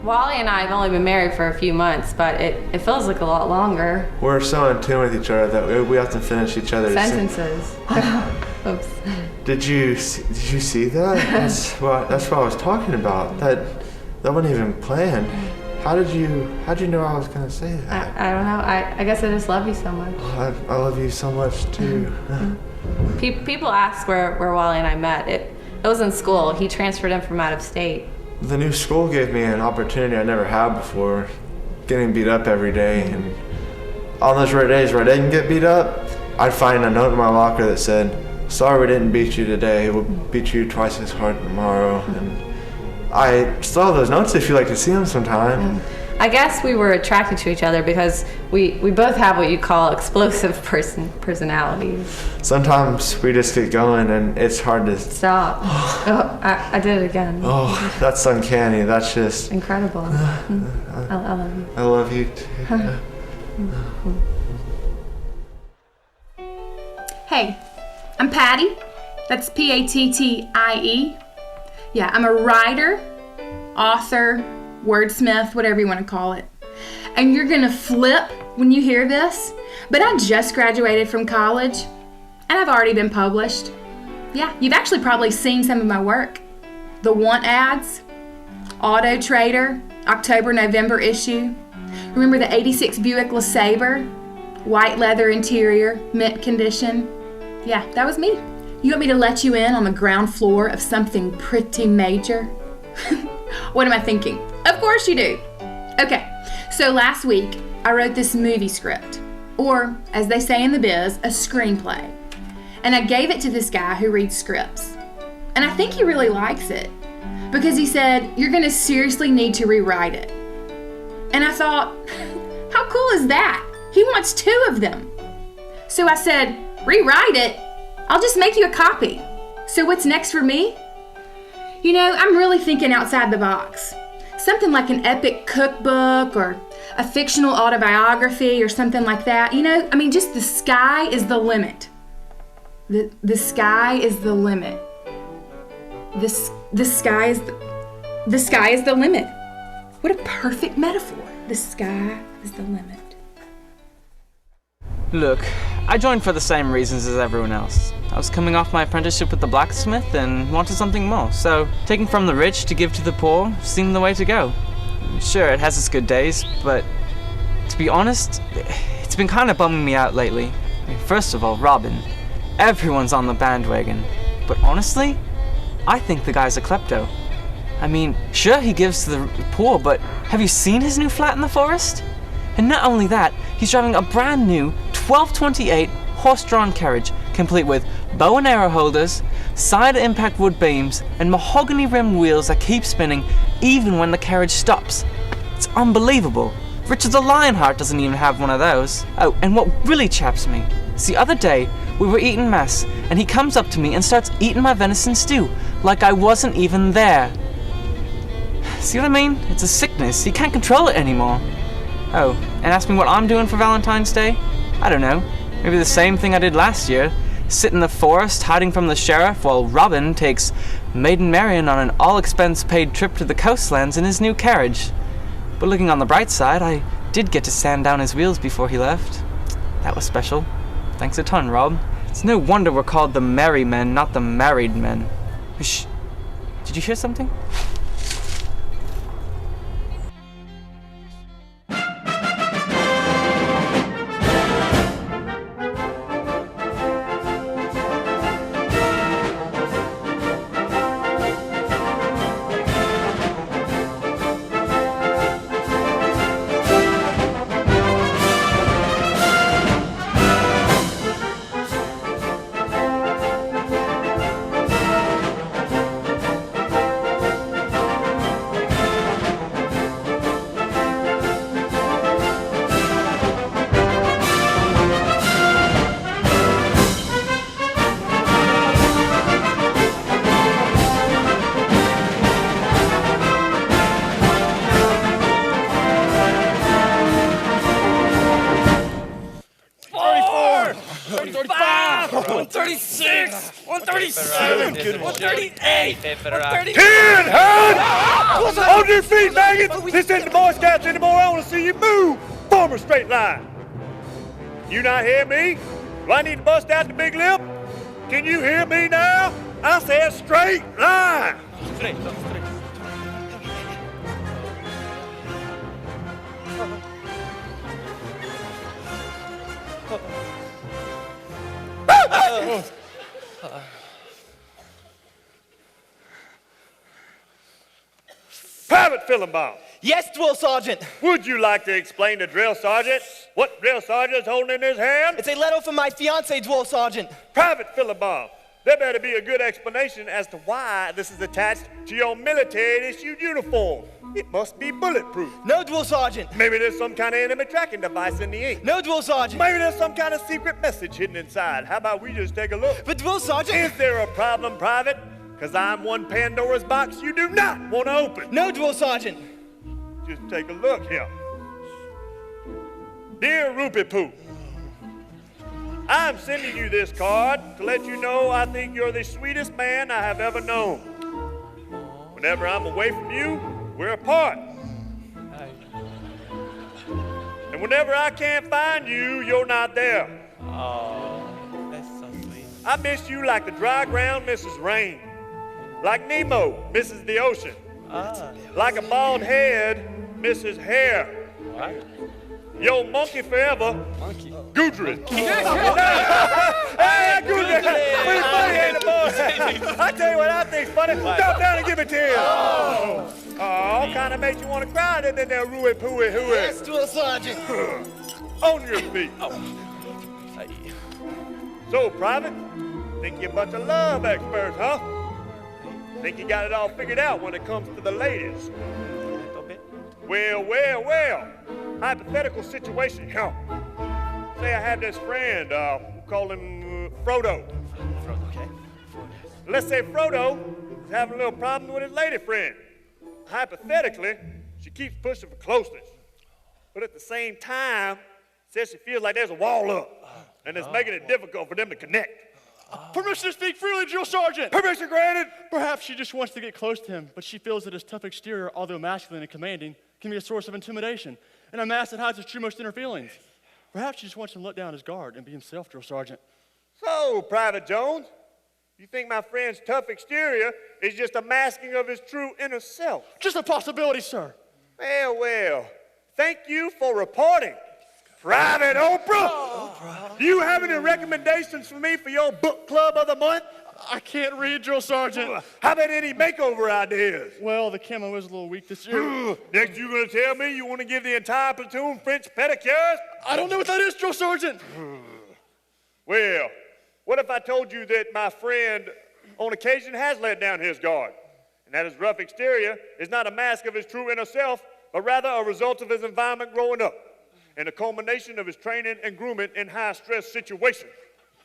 Wally and I have only been married for a few months, but it feels like a lot longer. We're so in tune with each other that we often finish each other's sentences. Oops. Did you see that? That's what I was talking about. That wasn't even planned. How'd you know I was gonna say that? I don't know. I guess I just love you so much. I love you so much too. People ask where Wally and I met. It was in school. He transferred in from out of state. The new school gave me an opportunity I never had before, getting beat up every day. And on those rare days where I didn't get beat up, I'd find a note in my locker that said, "Sorry we didn't beat you today. We'll beat you twice as hard tomorrow." And I still have those notes if you'd like to see them sometime. I guess we were attracted to each other because we both have what you call explosive personalities. Sometimes we just get going and it's hard to stop. Oh, I did it again. Oh, that's uncanny. That's just incredible. I love you. I love you too. Hey, I'm Patty. That's Pattie. Yeah, I'm a writer, author, wordsmith, whatever you want to call it. And you're gonna flip when you hear this, but I just graduated from college and I've already been published. Yeah, you've actually probably seen some of my work. The Want ads, Auto Trader, October, November issue. Remember the 86 Buick LeSabre? White leather interior, mint condition. Yeah, that was me. You want me to let you in on the ground floor of something pretty major? What am I thinking? Of course you do. Okay, so last week I wrote this movie script, or as they say in the biz, a screenplay. And I gave it to this guy who reads scripts. And I think he really likes it because he said, "You're gonna seriously need to rewrite it." And I thought, how cool is that? He wants 2 of them. So I said, "Rewrite it? I'll just make you a copy." So what's next for me? You know, I'm really thinking outside the box. Something like an epic cookbook or a fictional autobiography or something like that. You know, I mean, just the sky is the limit. The sky is the limit. The sky is the limit. What a perfect metaphor. The sky is the limit. Look, I joined for the same reasons as everyone else. I was coming off my apprenticeship with the blacksmith and wanted something more, so taking from the rich to give to the poor seemed the way to go. Sure, it has its good days, but to be honest, it's been kind of bumming me out lately. I mean, first of all, Robin. Everyone's on the bandwagon, but honestly, I think the guy's a klepto. I mean, sure, he gives to the poor, but have you seen his new flat in the forest? And not only that, he's driving a brand new 1228 horse-drawn carriage, complete with bow and arrow holders, side impact wood beams, and mahogany rimmed wheels that keep spinning even when the carriage stops. It's unbelievable. Richard the Lionheart doesn't even have one of those. Oh, and what really chaps me is the other day we were eating mess, and he comes up to me and starts eating my venison stew like I wasn't even there. See what I mean? It's a sickness. He can't control it anymore. Oh, and ask me what I'm doing for Valentine's Day? I don't know. Maybe the same thing I did last year. Sit in the forest, hiding from the sheriff, while Robin takes Maiden Marian on an all-expense-paid trip to the coastlands in his new carriage. But looking on the bright side, I did get to sand down his wheels before he left. That was special. Thanks a ton, Rob. It's no wonder we're called the merry men, not the married men. Shh. Did you hear something? 37. Good one. 38. 10, Hands! On your feet, maggots! This isn't the Boy Scouts anymore. I want to see you move. Form a straight line. You not hear me? Do I need to bust out the big lip? Can you hear me now? I said straight line. Straight. Private Phillimbaum, Yes, Drill Sergeant. would you like to explain to Drill Sergeant what Drill Sergeant is holding in his hand? It's a letter from my fiance, Drill Sergeant. Private Phillimbaum, there better be a good explanation as to why this is attached to your military-issued uniform. It must be bulletproof. No, Drill Sergeant. Maybe there's some kind of enemy tracking device in the ink. No, Drill Sergeant. Maybe there's some kind of secret message hidden inside. How about we just take a look? But Drill Sergeant. Is there a problem, Private? Because I'm one Pandora's box you do not want to open. No, Drill Sergeant. Just take a look here. Dear Rupee Poo, I'm sending you this card to let you know I think you're the sweetest man I have ever known. Whenever I'm away from you, we're apart. And whenever I can't find you, you're not there. Oh, that's so sweet. I miss you like the dry ground misses rain, like Nemo misses the ocean, like a bald head misses hair. What? Yo, monkey forever, Monkey. Gudrun. Hey, Gudrun! Pretty funny, ain't it, boy? I tell you what I think's funny. Jump down and give it to him. Oh, kind of makes you want to cry, doesn't it, there, Rui Pooey Hooey? Yes, Drill Sergeant. On your feet. So, Private, think you're a bunch of love experts, huh? Think you got it all figured out when it comes to the ladies? Well. Hypothetical situation here. Say I have this friend, we'll call him Frodo. Frodo, okay. Let's say Frodo is having a little problem with his lady friend. Hypothetically, she keeps pushing for closeness. But at the same time, says she feels like there's a wall up, and it's making it difficult for them to connect. Permission to speak freely, Drill Sergeant! Permission granted. Perhaps she just wants to get close to him, but she feels that his tough exterior, although masculine and commanding, can be a source of intimidation, and a mask that hides his true most inner feelings. Perhaps she just wants him to let down his guard and be himself, Drill Sergeant. So, Private Jones, you think my friend's tough exterior is just a masking of his true inner self? Just a possibility, sir. Well. Thank you for reporting. Private Oprah! Do you have any recommendations for me for your book club of the month? I can't read, Drill Sergeant. How about any makeover ideas? Well, the camo is a little weak this year. Next, you gonna tell me you want to give the entire platoon French pedicures? I don't know what that is, Drill Sergeant. Well, what if I told you that my friend on occasion has let down his guard, and that his rough exterior is not a mask of his true inner self, but rather a result of his environment growing up, and a culmination of his training and grooming in high-stress situations?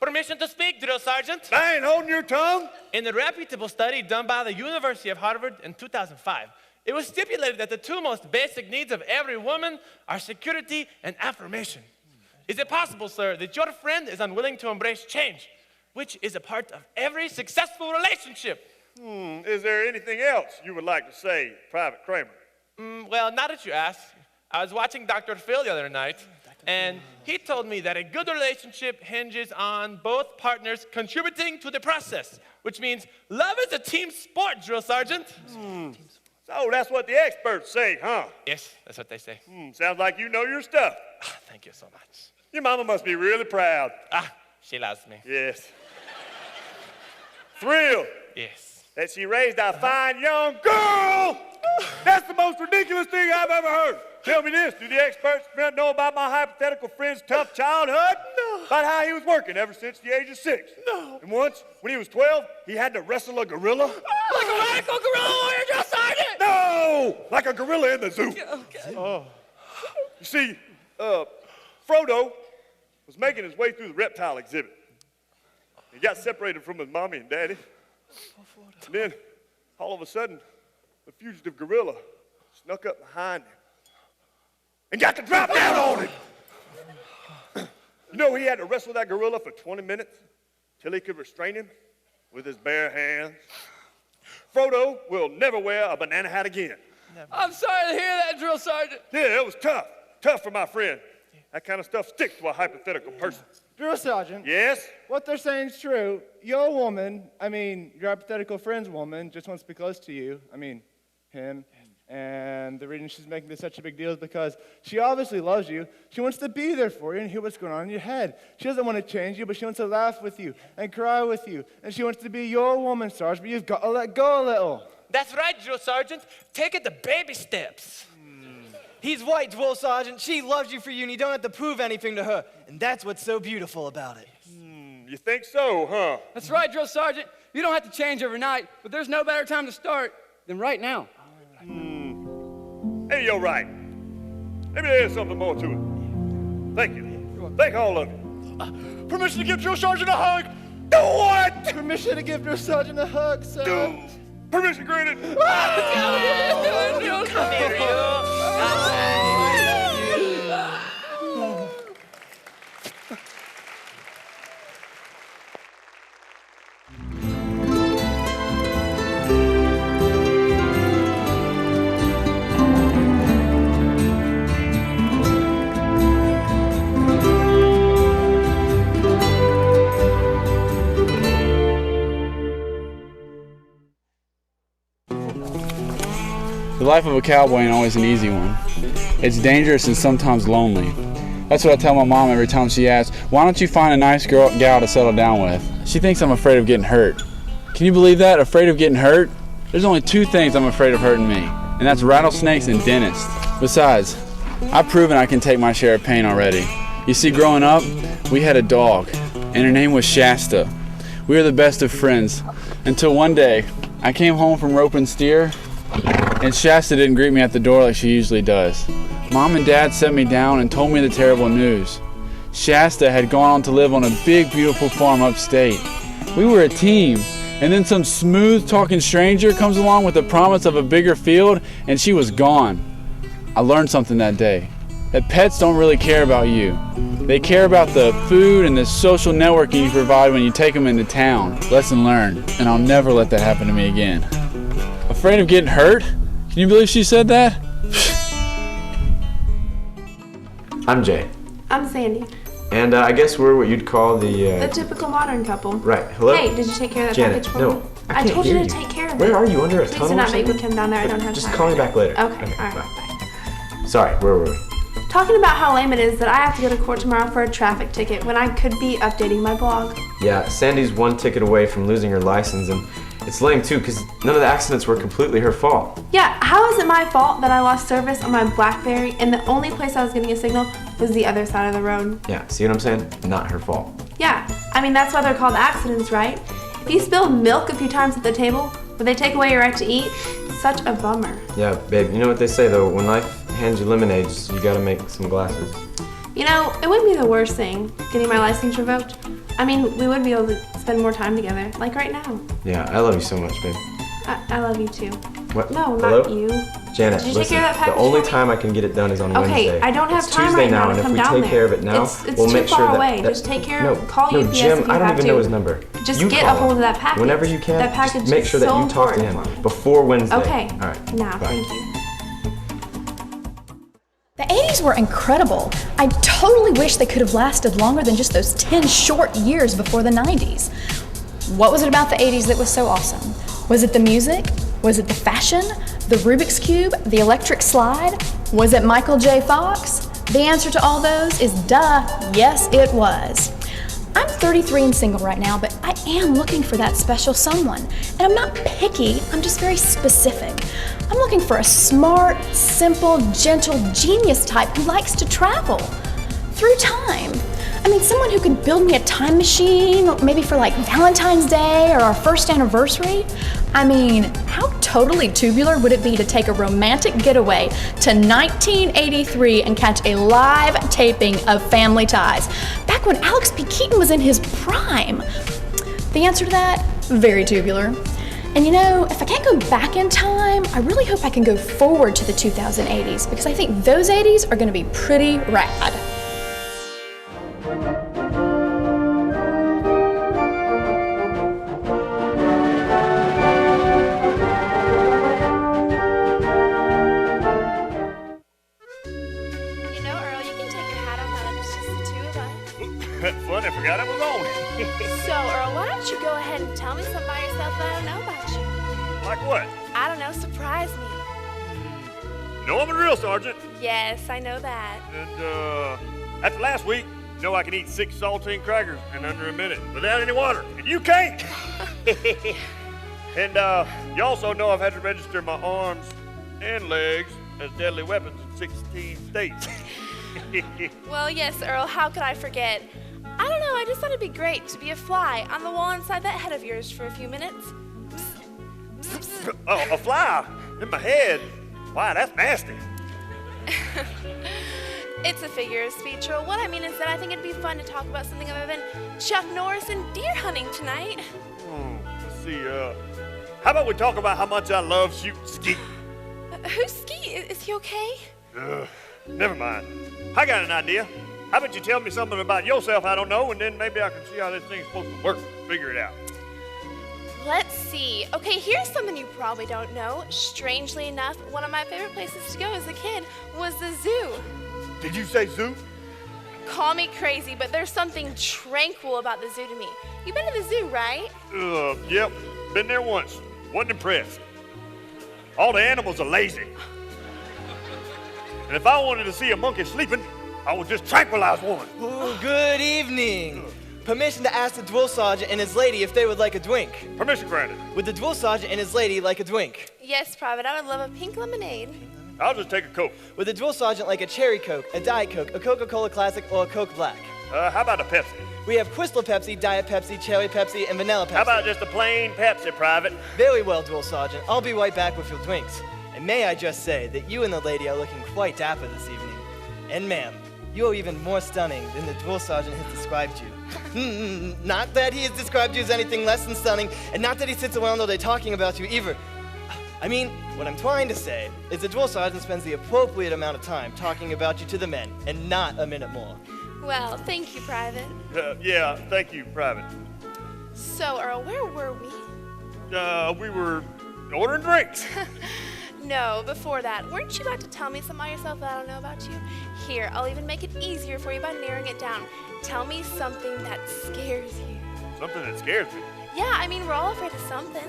Permission to speak, Drill Sergeant. I ain't holding your tongue. In a reputable study done by the University of Harvard in 2005, it was stipulated that the two most basic needs of every woman are security and affirmation. Is it possible, sir, that your friend is unwilling to embrace change, which is a part of every successful relationship? Is there anything else you would like to say, Private Kramer? Well, now that you ask, I was watching Dr. Phil the other night, and he told me that a good relationship hinges on both partners contributing to the process, which means love is a team sport, Drill Sergeant. So that's what the experts say, huh? Yes, that's what they say. Sounds like you know your stuff. Thank you so much. Your mama must be really proud. She loves me. Yes. Thrilled Yes. that she raised a fine young girl. That's the most ridiculous thing I've ever heard. Tell me this, do the experts know about my hypothetical friend's tough childhood? No. About how he was working ever since the age of 6? No. And once, when he was 12, he had to wrestle a gorilla? Like a radical gorilla warrior, Drill Sergeant! No! Like a gorilla in the zoo. Okay. You see, Frodo was making his way through the reptile exhibit. He got separated from his mommy and daddy. And then, all of a sudden, the fugitive gorilla snuck up behind him and got to drop down on him. You know, he had to wrestle that gorilla for 20 minutes till he could restrain him. with his bare hands. Frodo will never wear a banana hat again. I'm sorry to hear that, Drill Sergeant. Yeah, it was tough. Tough for my friend. That kind of stuff sticks to a hypothetical person. Drill Sergeant. Yes? What they're saying is true. Your woman, your hypothetical friend's woman, just wants to be close to you. Him. And the reason she's making this such a big deal is because she obviously loves you. She wants to be there for you and hear what's going on in your head. She doesn't want to change you, but she wants to laugh with you and cry with you. And she wants to be your woman, Sarge, but you've got to let go a little. That's right, Drill Sergeant. Take it to baby steps. He's right, Drill Sergeant. She loves you for you, and you don't have to prove anything to her. And that's what's so beautiful about it. You think so, huh? That's right, Drill Sergeant. You don't have to change overnight, but there's no better time to start than right now. Hey, you're right. Maybe there's something more to it. Thank you. Thank all of you. Permission to give Drill Sergeant a hug. Do what? Permission to give Drill Sergeant a hug, sir. Do. Permission granted. Come here, you. The life of a cowboy ain't always an easy one. It's dangerous and sometimes lonely. That's what I tell my mom every time she asks, why don't you find a nice gal to settle down with? She thinks I'm afraid of getting hurt. Can you believe that? Afraid of getting hurt? There's only two things I'm afraid of hurting me, and that's rattlesnakes and dentists. Besides, I've proven I can take my share of pain already. You see, growing up, we had a dog, and her name was Shasta. We were the best of friends, until one day, I came home from roping steer, and Shasta didn't greet me at the door like she usually does. Mom and Dad set me down and told me the terrible news. Shasta had gone on to live on a big, beautiful farm upstate. We were a team, and then some smooth-talking stranger comes along with the promise of a bigger field, and she was gone. I learned something that day, that pets don't really care about you. They care about the food and the social networking you provide when you take them into town. Lesson learned, and I'll never let that happen to me again. Afraid of getting hurt? Can you believe she said that? I'm Jay. I'm Sandy. And I guess we're what you'd call the typical modern couple. Right. Hello? Hey, did you take care of that Janet, package for no, me? I can't told hear you to take care of it. Where are you? Under a Please tunnel do or not make me something? come down there. I don't have Just time. call me back later. Okay, all right, bye. Sorry, where were we? Talking about how lame it is that I have to go to court tomorrow for a traffic ticket when I could be updating my blog. Yeah, Sandy's one ticket away from losing her license, and it's lame too because none of the accidents were completely her fault. Yeah, how is it my fault that I lost service on my BlackBerry and the only place I was getting a signal was the other side of the road? Yeah, see what I'm saying? Not her fault. Yeah, I mean that's why they're called accidents, right? If you spill milk a few times at the table, would they take away your right to eat? Such a bummer. Yeah, babe, you know what they say though, when life hands you lemonades, you gotta make some glasses. You know, it wouldn't be the worst thing, getting my license revoked. I mean, we would be able to spend more time together, like right now. Yeah, I love you so much, babe. I love you too. What? No, Hello? not you. Janet, Did you listen, take care of that package the only for me? time I can get it done is on Okay, Wednesday. I don't have it's time Tuesday right now and to if come we down take there. care of it now, It's we'll too make sure far that, away. that Just take care no, of call no, UPS Jim, if you I don't have even to. know his number. Just you get call a hold him. of that package. Whenever you can, That package just make is sure that so you talk to important him for me. before Wednesday. Okay. All right. Now, Bye. thank you. The 80s were incredible. I totally wish they could have lasted longer than just those 10 short years before the 90s. What was it about the 80s that was so awesome? Was it the music? Was it the fashion? The Rubik's Cube? The electric slide? Was it Michael J. Fox? The answer to all those is duh, yes it was. I'm 33 and single right now, but I am looking for that special someone. And I'm not picky, I'm just very specific. I'm looking for a smart, simple, gentle, genius type who likes to travel through time. I mean, someone who could build me a time machine, maybe for like Valentine's Day or our first anniversary. I mean, how totally tubular would it be to take a romantic getaway to 1983 and catch a live taping of Family Ties, back when Alex P. Keaton was in his prime? The answer to that, very tubular. And you know, if I can't go back in time, I really hope I can go forward to the 2080s because I think those 80s are gonna be pretty rad. Like what? I don't know, surprise me. You know I'm a drill sergeant. Yes, I know that. And after last week, you know I can eat 6 saltine crackers in under a minute without any water, and you can't. And you also know I've had to register my arms and legs as deadly weapons in 16 states. Well, yes, Earl, how could I forget? I don't know, I just thought it'd be great to be a fly on the wall inside that head of yours for a few minutes. Oh, a fly in my head? Wow, that's nasty. It's a figure of speech, Earl. What I mean is that I think it'd be fun to talk about something other than Chuck Norris and deer hunting tonight. Let's see, how about we talk about how much I love shooting skeet? Who's Skeet? Is he okay? Never mind. I got an idea. How about you tell me something about yourself I don't know, and then maybe I can see how this thing's supposed to work. Figure it out. Let's see. Okay, here's something you probably don't know. Strangely enough, one of my favorite places to go as a kid was the zoo. Did you say zoo? Call me crazy, but there's something tranquil about the zoo to me. You've been to the zoo, right? Yep. Been there once. Wasn't impressed. All the animals are lazy. And if I wanted to see a monkey sleeping, I would just tranquilize one. Ooh, good evening. Permission to ask the drill sergeant and his lady if they would like a drink. Permission granted. Would the drill sergeant and his lady like a drink? Yes, Private. I would love a pink lemonade. I'll just take a Coke. Would the drill sergeant like a cherry Coke, a Diet Coke, a Coca-Cola Classic, or a Coke Black? How about a Pepsi? We have Crystal Pepsi, Diet Pepsi, Cherry Pepsi, and Vanilla Pepsi. How about just a plain Pepsi, Private? Very well, drill sergeant. I'll be right back with your drinks. And may I just say that you and the lady are looking quite dapper this evening. And ma'am, you are even more stunning than the drill sergeant has described you. Not that he has described you as anything less than stunning, and not that he sits around all day talking about you either. I mean, what I'm trying to say is the drill sergeant spends the appropriate amount of time talking about you to the men, and not a minute more. Well, thank you, Private. Yeah, thank you, Private. So, Earl, where were we? We were ordering drinks. No, before that, weren't you about to tell me something about yourself that I don't know about you? Here, I'll even make it easier for you by narrowing it down. Tell me something that scares you. Something that scares me? Yeah, I mean, we're all afraid of something.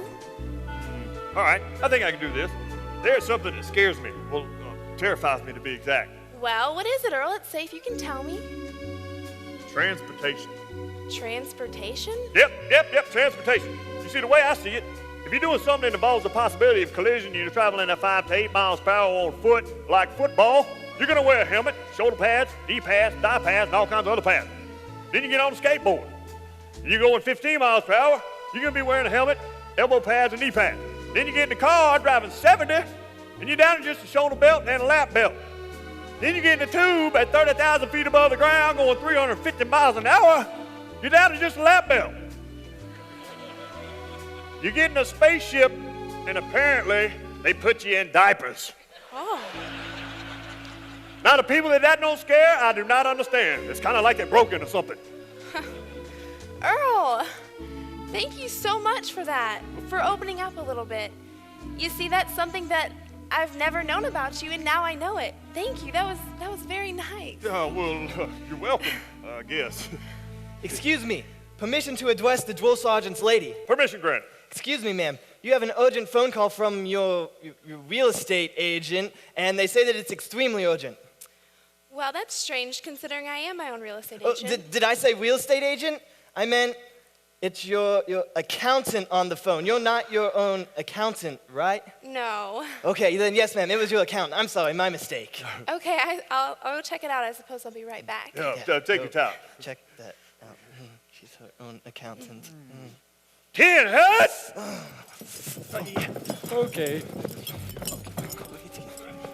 All right, I think I can do this. There's something that scares me. Well, terrifies me to be exact. Well, what is it, Earl? It's safe, you can tell me. Transportation. Transportation? Yep, transportation. You see, the way I see it, if you're doing something that involves the possibility of collision, you're traveling at 5 to 8 miles per hour on foot, like football, you're gonna wear a helmet, shoulder pads, knee pads, thigh pads, and all kinds of other pads. Then you get on the skateboard. You're going 15 miles per hour, you're gonna be wearing a helmet, elbow pads, and knee pads. Then you get in the car driving 70, and you're down to just a shoulder belt and a lap belt. Then you get in the tube at 30,000 feet above the ground going 350 miles an hour, you're down to just a lap belt. You get in a spaceship, and apparently they put you in diapers. Oh. Now, the people that don't scare, I do not understand. It's kind of like they're broken or something. Earl, thank you so much for that, for opening up a little bit. You see, that's something that I've never known about you, and now I know it. Thank you. That was very nice. Well, you're welcome, I guess. Excuse me. Permission to address the drill sergeant's lady. Permission granted. Excuse me, ma'am. You have an urgent phone call from your real estate agent, and they say that it's extremely urgent. Well, that's strange, considering I am my own real estate agent. Did I say real estate agent? I meant it's your accountant on the phone. You're not your own accountant, right? No. Okay, then yes, ma'am. It was your accountant. I'm sorry, my mistake. Okay, I'll go check it out. I suppose I'll be right back. Yeah, take your time. Check that out. She's her own accountant. 10 heads! Okay.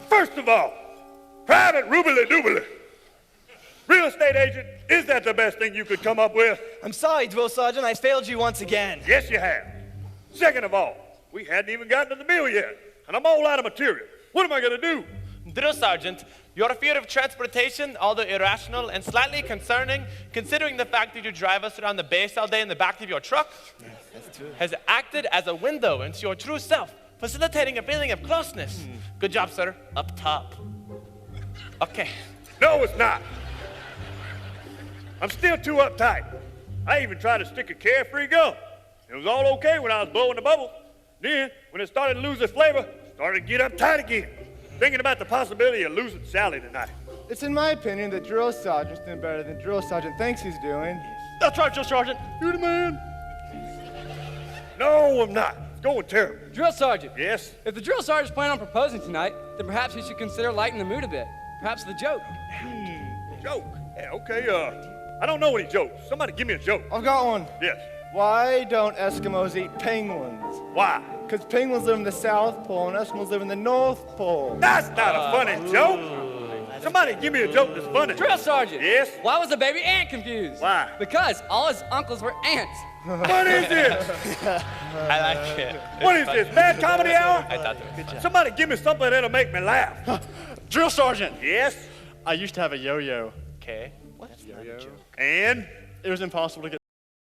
First of all, Private Roobily Doobily. Real estate agent, is that the best thing you could come up with? I'm sorry, drill sergeant. I failed you once again. Yes, you have. Second of all, we hadn't even gotten to the bill yet, and I'm all out of material. What am I gonna do? Drill sergeant, your fear of transportation, although irrational and slightly concerning, considering the fact that you drive us around the base all day in the back of your truck, has acted as a window into your true self, facilitating a feeling of closeness. Good job, sir. Up top. Okay. No, it's not. I'm still too uptight. I even tried to stick a carefree gun. It was all okay when I was blowing the bubbles. Then, when it started to lose its flavor, started to get uptight again, thinking about the possibility of losing Sally tonight. It's in my opinion that Drill Sergeant's doing better than Drill Sergeant thinks he's doing. That's right, Drill Sergeant. You're the man. No, I'm not. It's going terrible. Drill Sergeant. Yes? If the drill sergeant's planning on proposing tonight, then perhaps he should consider lightening the mood a bit. Perhaps the joke. Joke? Yeah, okay, I don't know any jokes. Somebody give me a joke. I've got one. Yes. Why don't Eskimos eat penguins? Why? Because penguins live in the South Pole and Eskimos live in the North Pole. That's not a funny joke. Somebody give me a joke that's funny. Drill Sergeant. Yes? Why was the baby ant confused? Why? Because all his uncles were ants. What is this? I like it. What is this, Bad Comedy Hour? I thought that was Somebody give me something that'll make me laugh. Drill Sergeant. Yes? I used to have a yo-yo. Okay. And? It was impossible to get